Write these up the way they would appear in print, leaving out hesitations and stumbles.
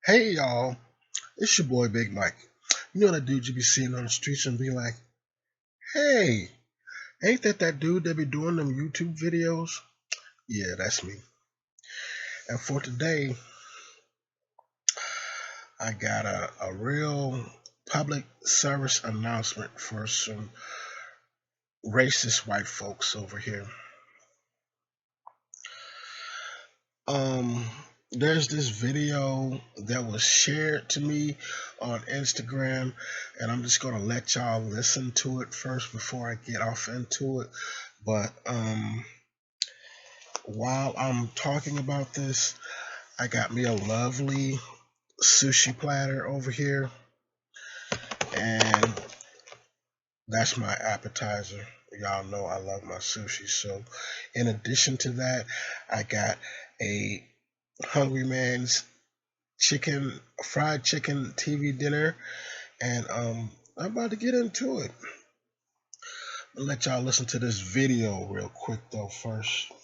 Hey y'all, it's your boy Big Mike. You know that dude you be seeing on the streets and be like, hey, ain't that dude that be doing them YouTube videos? Yeah, that's me. And for today, I got a real public service announcement for some racist white folks over here. Um, there's this video that was shared to me on Instagram, and I'm just gonna let y'all listen to it first before I get off into it. But while I'm talking about this, I got me a lovely sushi platter over here, and that's my appetizer. Y'all know I love my sushi. So, in addition to that, I got a Hungry Man's fried chicken TV dinner, and I'm about to get into it. I'll let y'all listen to this video real quick though first.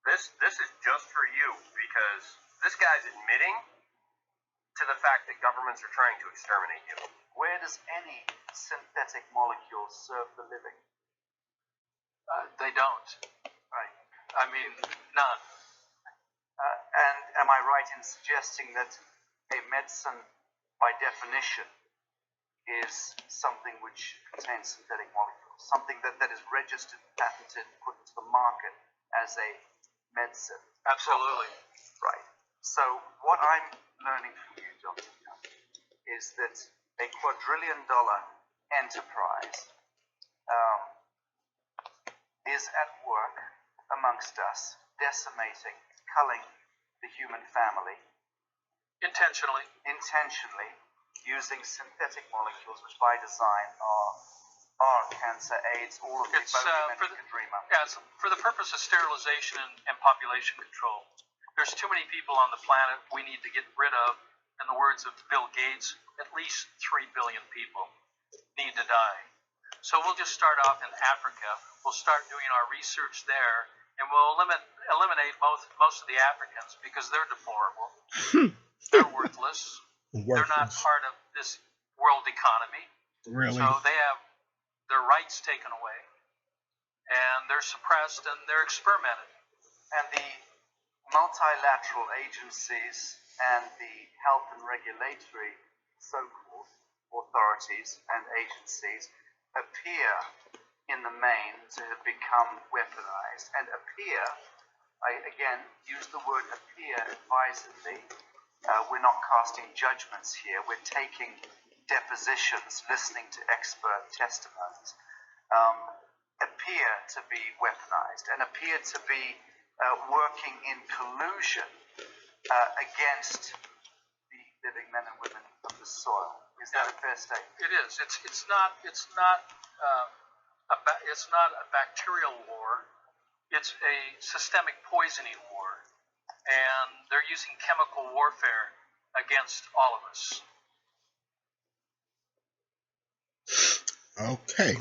This is just for you because this guy's admitting to the fact that governments are trying to exterminate you. Where does any synthetic molecule serve the living? They don't. Right. I mean, none. And am I right in suggesting that a medicine, by definition, is something which contains synthetic molecules, something that is registered, patented, put into the market as a medicine? Absolutely. Right. So what I'm learning from you, Dr. Young, is that a quadrillion-dollar enterprise is at work amongst us, decimating, culling the human family. Intentionally. Using synthetic molecules, which by design are cancer, AIDS, all of the bogeymen you could dream up. Yeah, for the purpose of sterilization and population control. There's too many people on the planet we need to get rid of. In the words of Bill Gates, at least 3 billion people need to die. So we'll just start off in Africa. We'll start doing our research there, and we'll eliminate most of the Africans because they're deplorable. They're worthless. They're not part of this world economy. Really? So they have their rights taken away, and they're suppressed, and they're experimented. And the multilateral agencies and the health and regulatory so-called authorities and agencies appear in the main to have become weaponized, and appear, I again use the word appear advisedly. We're not casting judgments here, we're taking depositions, listening to expert testimonies, appear to be weaponized and appear to be working in collusion against the living men and women of the soil. Is that a fair statement? It is. It's not a bacterial war. It's a systemic poisoning war, and they're using chemical warfare against all of us. Okay.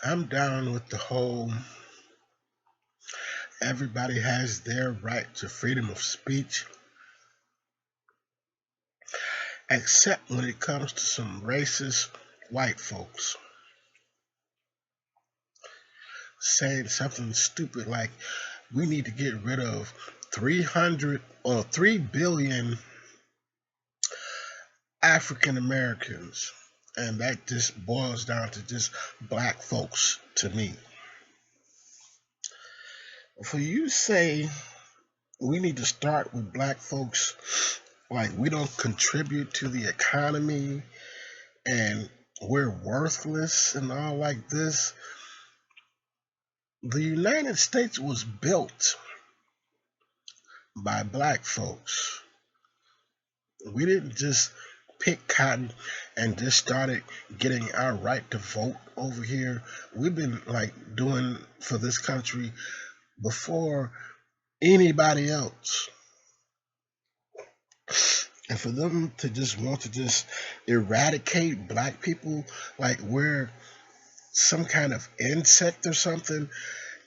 I'm down with the whole everybody has their right to freedom of speech, except when it comes to some racist white folks saying something stupid like we need to get rid of 300 or 3 billion African Americans, and that just boils down to just black folks to me. For you to say we need to start with black folks, like we don't contribute to the economy and we're worthless and all like this. The United States was built by black folks. We didn't just picked cotton and just started getting our right to vote over here. We've been like doing for this country before anybody else. And for them to just want to just eradicate black people like we're some kind of insect or something,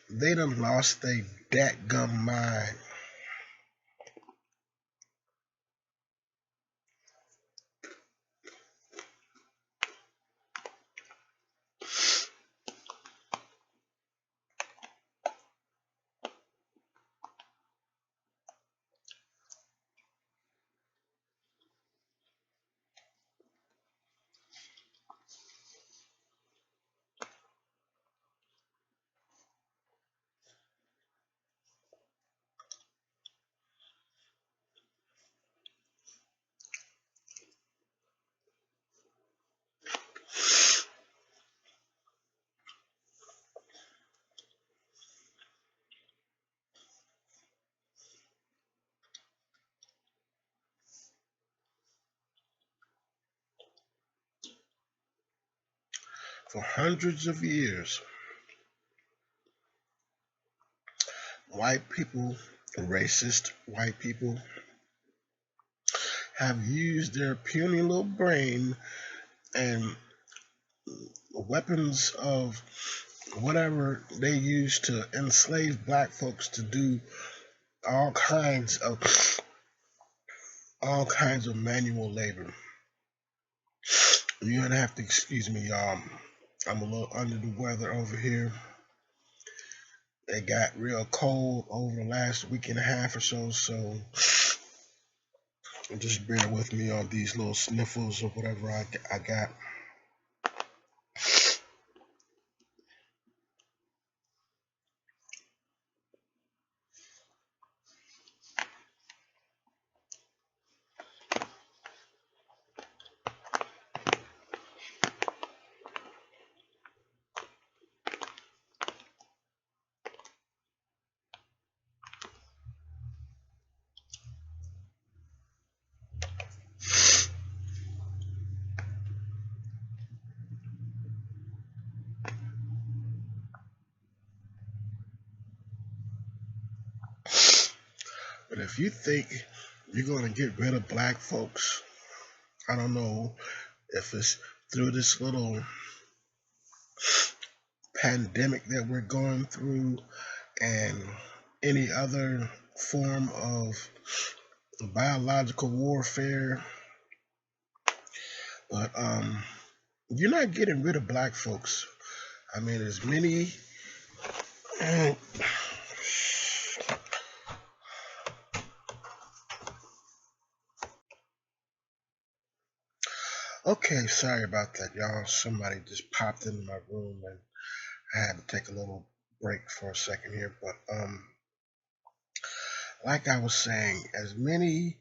they done lost their dadgum mind. For hundreds of years, white people, racist white people, have used their puny little brain and weapons of whatever they use to enslave black folks to do all kinds of manual labor. You're gonna have to excuse me, y'all. I'm a little under the weather over here. It got real cold over the last week and a half or so, so just bear with me on these little sniffles or whatever I got. But if you think you're gonna get rid of black folks, I don't know if it's through this little pandemic that we're going through and any other form of biological warfare, but you're not getting rid of black folks. I mean, as many okay, sorry about that, y'all. Somebody just popped into my room and I had to take a little break for a second here, but like I was saying, as many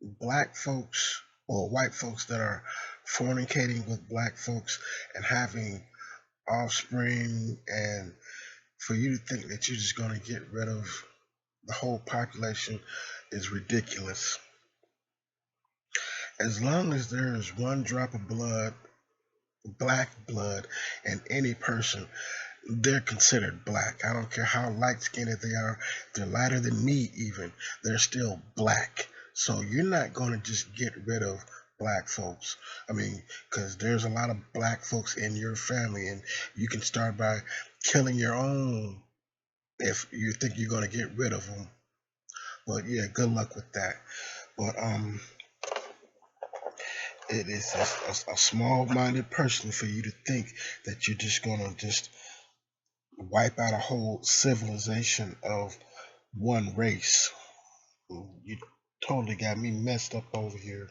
black folks or white folks that are fornicating with black folks and having offspring, and for you to think that you're just going to get rid of the whole population is ridiculous. As long as there is one drop of blood, black blood, in any person, they're considered black. I don't care how light skinned they are, if they're lighter than me even, they're still black. So you're not going to just get rid of black folks. I mean, because there's a lot of black folks in your family, and you can start by killing your own if you think you're going to get rid of them. But yeah, good luck with that. But it is a small-minded person for you to think that you're just going to just wipe out a whole civilization of one race. You totally got me messed up over here.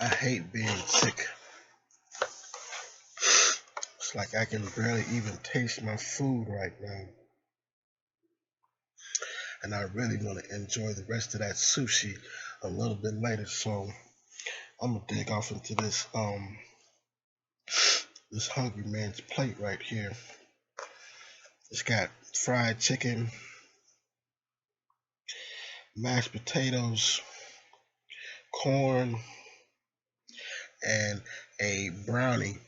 I hate being sick. It's It's like I can barely even taste my food right now. And I really want to enjoy the rest of that sushi a little bit later. So I'm gonna dig off into this this hungry man's plate right here. It's got fried chicken, mashed potatoes, corn, and a brownie.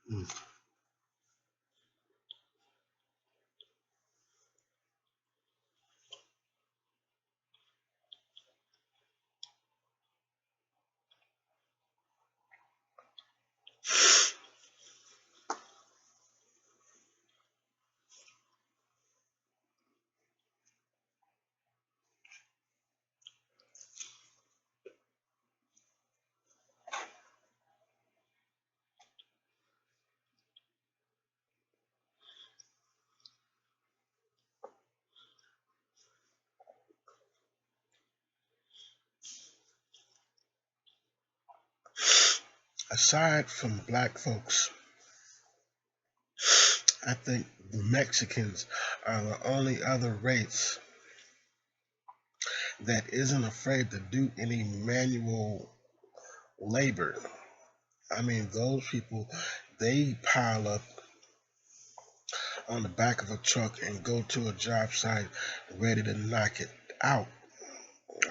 Mm. Aside from black folks, I think the Mexicans are the only other race that isn't afraid to do any manual labor. I mean, those people, they pile up on the back of a truck and go to a job site ready to knock it out.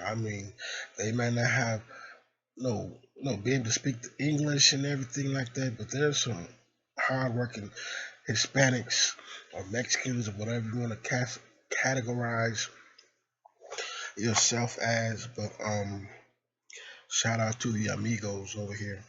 I mean, they may not have be able to speak the English and everything like that, but there's some hardworking Hispanics or Mexicans or whatever you want to categorize yourself as. But shout out to the amigos over here.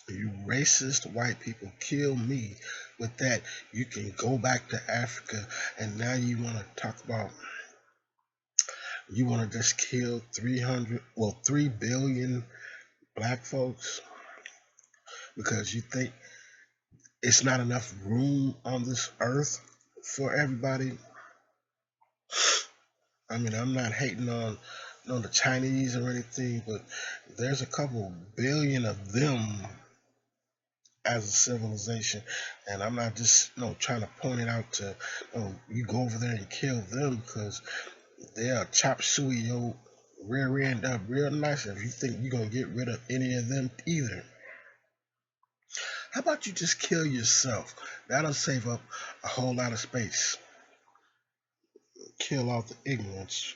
You racist white people kill me with that. You can go back to Africa and now you want to talk about, you want to just kill 3 billion black folks because you think it's not enough room on this earth for everybody. I mean, I'm not hating on the Chinese or anything, but there's a couple billion of them as a civilization, and I'm not just trying to point it out to you go over there and kill them because they'll chop suey your rear end up real nice if you think you're gonna get rid of any of them either. How about you just kill yourself? That'll save up a whole lot of space. Kill off the ignorance.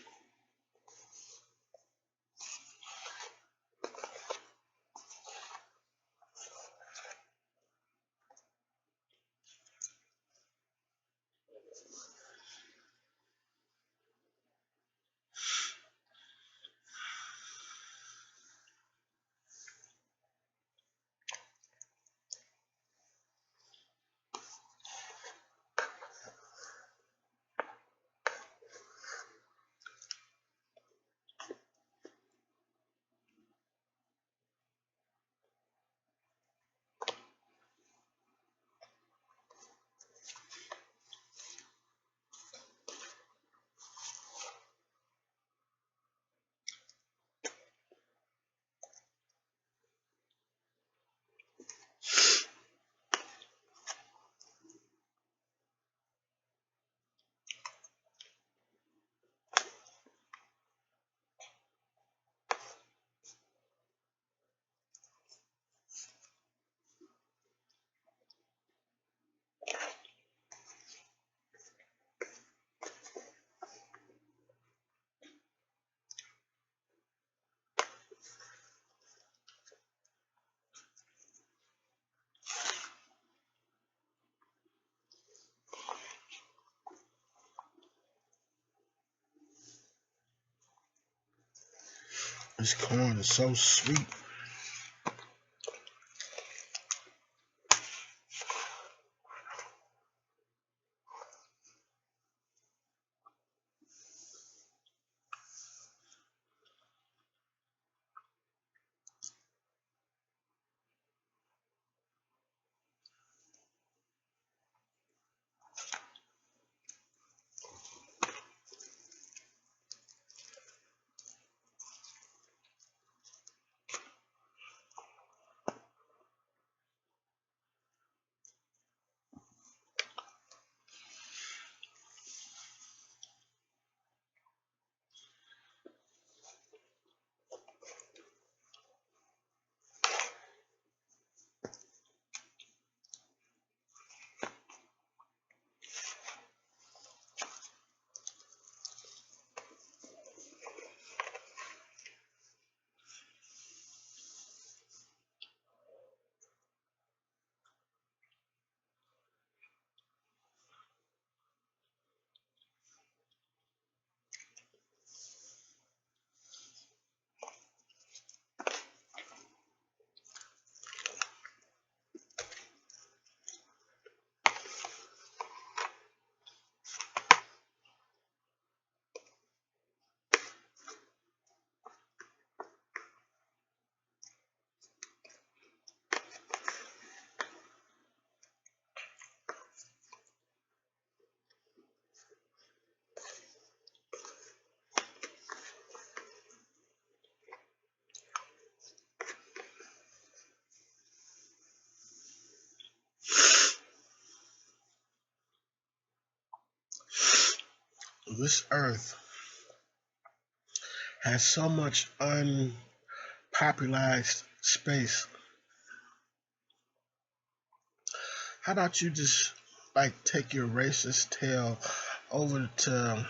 this corn is so sweet. This earth has so much unpopularized space. How about you just like take your racist tail over to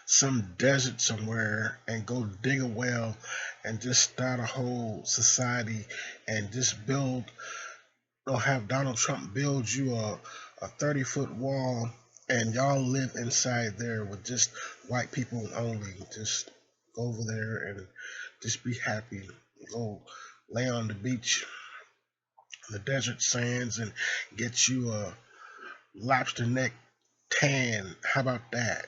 some desert somewhere and go dig a well and just start a whole society and just build, or have Donald Trump build you a 30-foot wall and y'all live inside there with just white people only. Just go over there and just be happy. Go lay on the beach, the desert sands, and get you a lobster neck tan. How about that?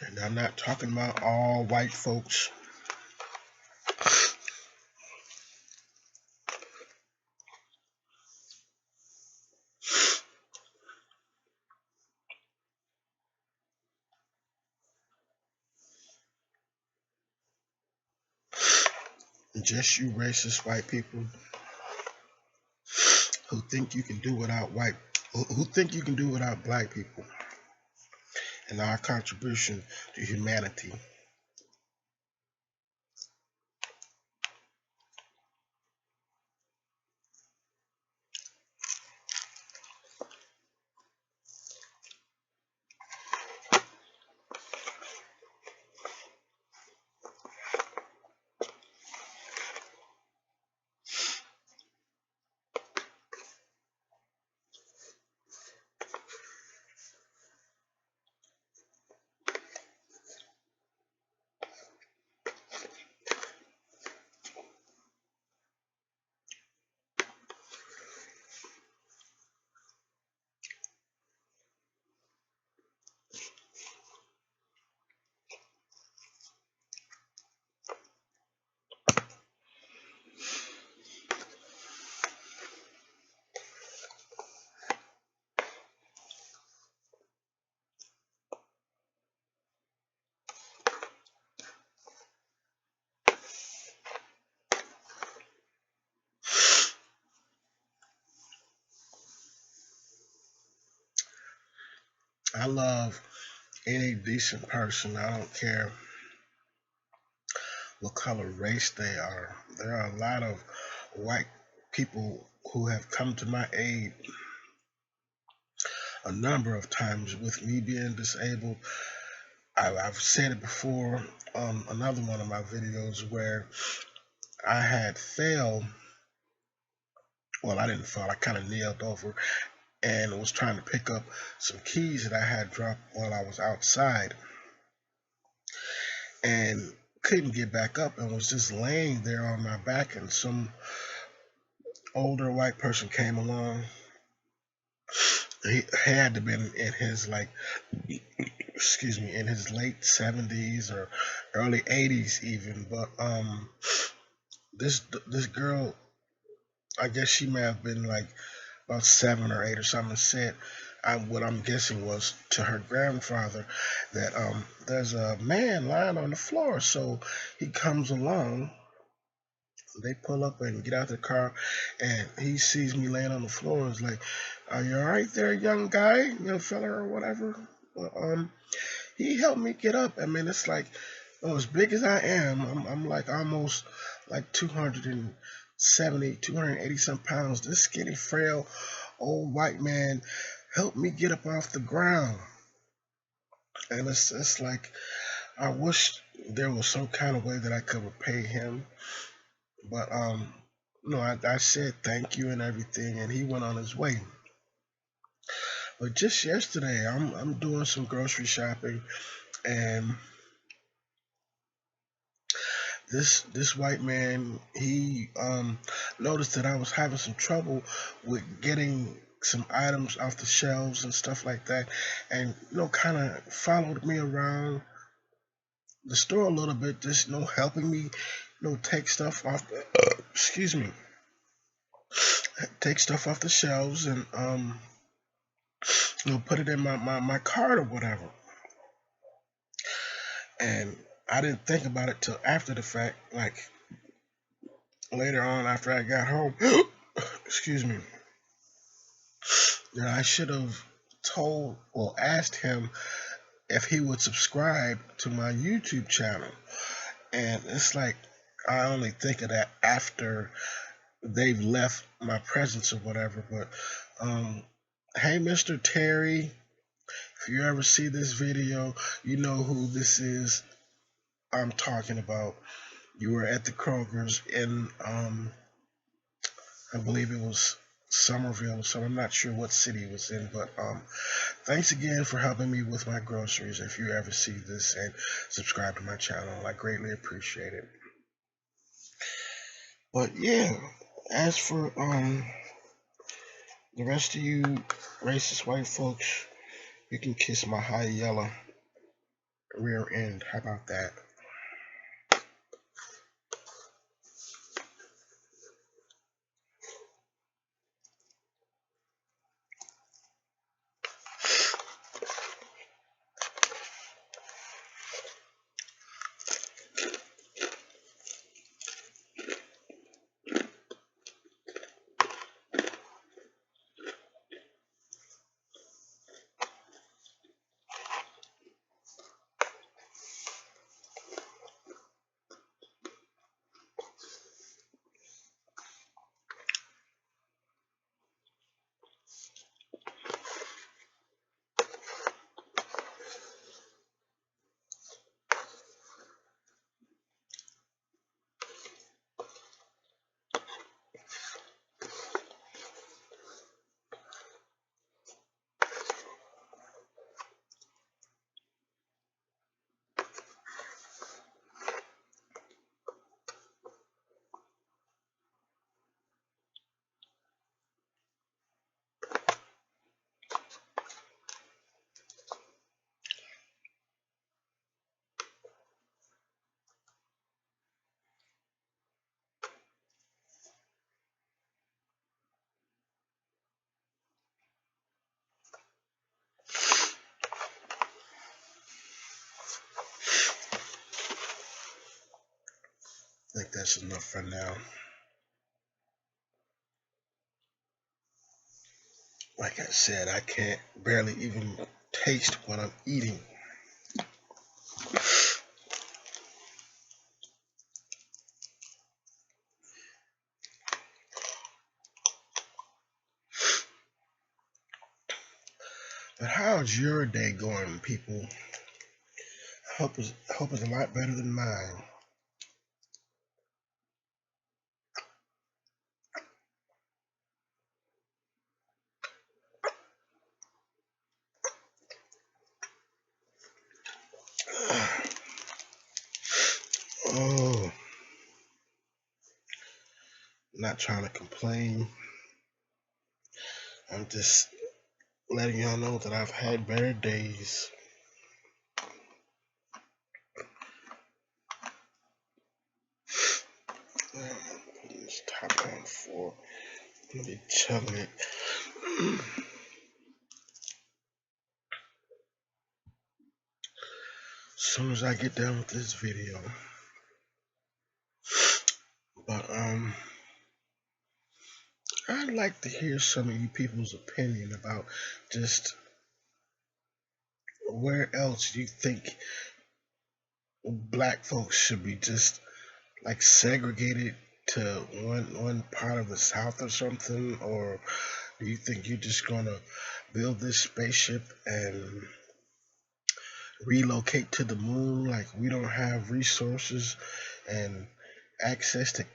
And I'm not talking about all white folks. Just you racist white people who think you can do without who think you can do without black people and our contribution to humanity. I love any decent person. I don't care what color race they are. There are a lot of white people who have come to my aid a number of times with me being disabled, I've said it before on another one of my videos where I had failed. Well, I didn't fall. I kind of kneeled over and was trying to pick up some keys that I had dropped while I was outside, and couldn't get back up and was just laying there on my back, and some older white person came along. He had to been in his excuse me, in his late 70s or early 80s even, but this girl, I guess she may have been like about 7 or 8 or something, said what I'm guessing was to her grandfather that there's a man lying on the floor. So he comes along, they pull up and get out the car, and he sees me laying on the floor. Is like, "Are you all right there, young guy, young fella, or whatever?" Well, he helped me get up. I mean, it's like, oh, as big as I am, I'm like almost like 270, 280 some pounds. This skinny, frail, old white man helped me get up off the ground. And it's like, I wish there was some kind of way that I could repay him. But no, I said thank you and everything, and he went on his way. But just yesterday, I'm doing some grocery shopping, and this white man, he noticed that I was having some trouble with getting some items off the shelves and stuff like that, and kind of followed me around the store a little bit, just helping me, take stuff off the, excuse me, take stuff off the shelves, and put it in my cart or whatever. And I didn't think about it till after the fact, like later on after I got home. Excuse me. That I should have told or asked him if he would subscribe to my YouTube channel. And it's like, I only think of that after they've left my presence or whatever. But hey, Mr. Terry, if you ever see this video, you know who this is I'm talking about. You were at the Kroger's in I believe it was Somerville, so I'm not sure what city it was in, but thanks again for helping me with my groceries. If you ever see this, and subscribe to my channel, I greatly appreciate it. But yeah, as for the rest of you racist white folks, you can kiss my high yellow rear end. How about that? I think that's enough for now. Like I said, I can't barely even taste what I'm eating. But how's your day going, people? Hope is a lot better than mine. Oh, not trying to complain. I'm just letting y'all know that I've had better days. Putting this top on for. I'm gonna be chugging it. As soon as I get done with this video. But I'd like to hear some of you people's opinion about just where else you think black folks should be just like segregated to one part of the South or something, or do you think you're just gonna build this spaceship and relocate to the moon like we don't have resources and access to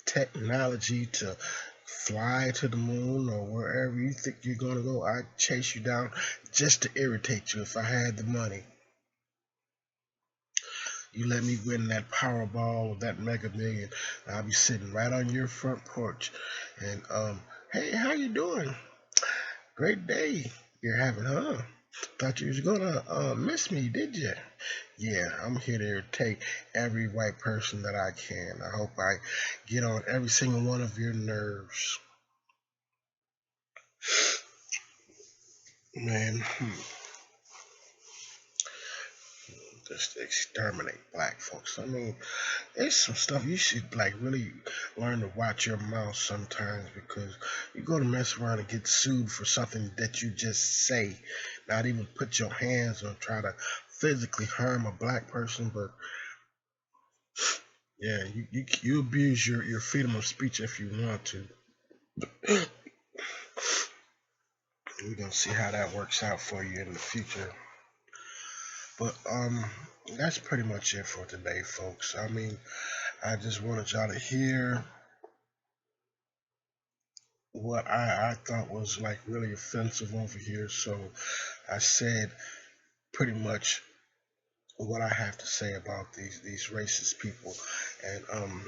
technology to fly to the moon or wherever you think you're gonna go? I'd chase you down just to irritate you if I had the money. You let me win that Powerball or that Mega Million, I'll be sitting right on your front porch and hey, how you doing? Great day you're having, huh? Thought you was gonna miss me, did you? Yeah, I'm here to irritate every white person that I can. I hope I get on every single one of your nerves. Man, just exterminate black folks. I mean, there's some stuff you should like really learn to watch your mouth sometimes, because you're gonna mess around and get sued for something that you just say, not even put your hands on, try to physically harm a black person, but yeah, you abuse your freedom of speech if you want to. We're gonna see how that works out for you in the future. But that's pretty much it for today, folks. I mean, I just wanted y'all to hear what I thought was like really offensive over here. So I said pretty much what I have to say about these racist people. And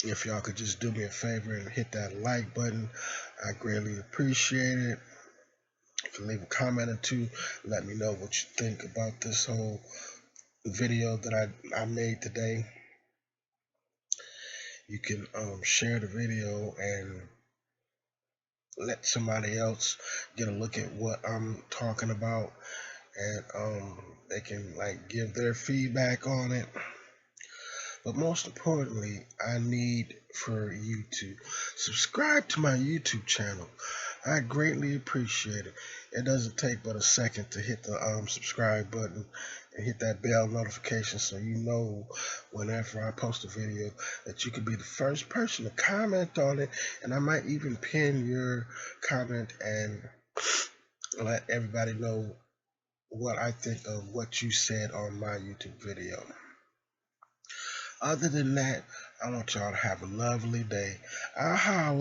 if y'all could just do me a favor and hit that like button, I greatly appreciate it. You can leave a comment or two, let me know what you think about this whole video that I made today. You can share the video and let somebody else get a look at what I'm talking about, and they can like give their feedback on it. But most importantly, I need for you to subscribe to my YouTube channel. I greatly appreciate it. It doesn't take but a second to hit the subscribe button and hit that bell notification so you know whenever I post a video that you could be the first person to comment on it, and I might even pin your comment and let everybody know what I think of what you said on my YouTube video. Other than that, I want y'all to have a lovely day. I'll holla.